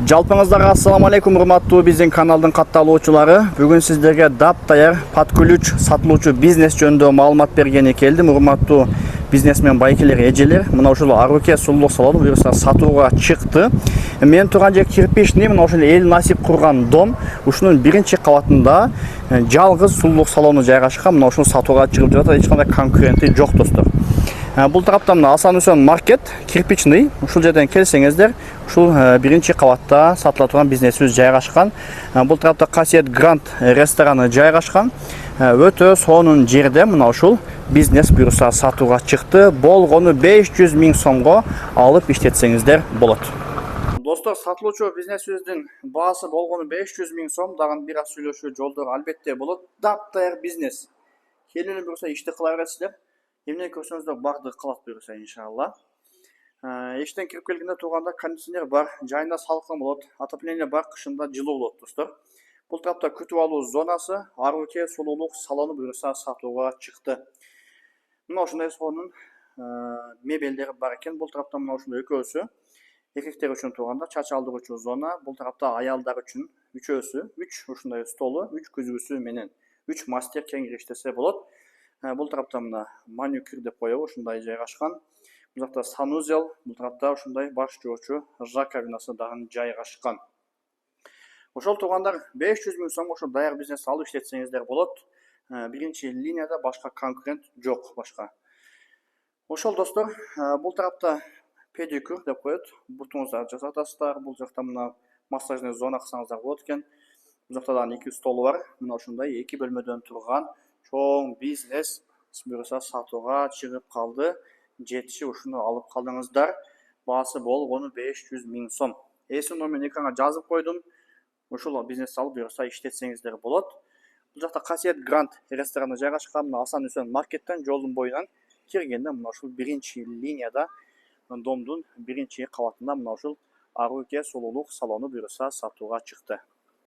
Жалпыңыздарга ассаламу алейкум, урматтуу биздин каналдын катталуучулары. Бүгүн сиздерге дап-даяр под-ключ сатылуучу бизнес жөнүндө маалымат бергени келдим. Урматтуу бизнесмен байкелер, эжелер, мына ушул Аруке сулуулук салону буюрса сатууга чыкты. Мен турган жер кирпичный, мына ушул эл насип курган дом. Ушунун биринчи кабатында жалгыз сулуулук салону жайгашкан. Мына ушуну сатууга чыгып жатат. Эч кандай конкуренти жок, достор. Бул тарапта мына Асан Үсөн маркет кирпичный. Ушул жерден келсеңиздер, ушул биринчи кабатта сатыла турган бизнесибиз жайгашкан. Бул тарапта Касиет Гранд рестораны жайгашкан. Өтө сонун жерде мына ушул бизнес буюрса сатууга чыкты. Болгону 500 000 сомго алып иштетсеңиздер болот. Достор, сатылуучу бизнесибиздин баасы болгону 500 000 сом. Дагы бир аз сүйлөшүү жолдору албетте болот. Дап-даяр бизнес. Келиңер буюрса ишти кыла бересиздер. Эмне көрсөңүздөр бардыгы калат буюрса, иншалла. Эштен кирип келгенде турганда кондиционер бар, жайында салкын болот, отопление бар, кышында жылуу болот, достор. Бул тарапта күтүп алуу зонасы, Аруке сулуулук салону буюрса сатууга чыкты. Мына ушундай сонун мебелдери бар экен. Бул тарапта мына ушундай экөөсү эркектер үчүн турганда чач алдыруучу зона. Бул тарапта аялдар үчүн үчөөсү, 3 ушундай столу, 3 күзгүсү менен 3 мастер кеңири иштесе болот. Бул тарапта мына маникюр деп коебу, ушундай жайгашкан. Бул жакта санузел, бул тарапта ушундай баш жоочу раковинасы дагы жайгашкан. Ошол туугандар 500 000 сом ошо даяр бизнес алып иштетсеңиздер болот. Биринчи линияда башка конкурент жок башка. Ошол, достор, бул тарапта педикюр деп коет. Бутуңуздарды жасатасыздар. Бул жакта мына массажный зона кылсаңыздар болот экен. Бул жакта дагы 2 столу бар. Мына ушундай 2 бөлмөдөн турган чоң бизнес буюрса сатууга чыгып калды. Жетиши ушуну алып калдыңыздар. Баасы болгону 500 000 сом. Эсин номерин экранга жазып койдум. Ушул бизнес алып буюрса иштетсеңиздер болот. Бул жакта Касиет Гранд рестораны жайгашкан. Мына Асан Үсөн маркеттен жолдун боюнан киргенде мына ушул биринчи линияда домдун биринчи кабатында мына ушул Аруке сулуулук салону буюрса сатууга чыкты.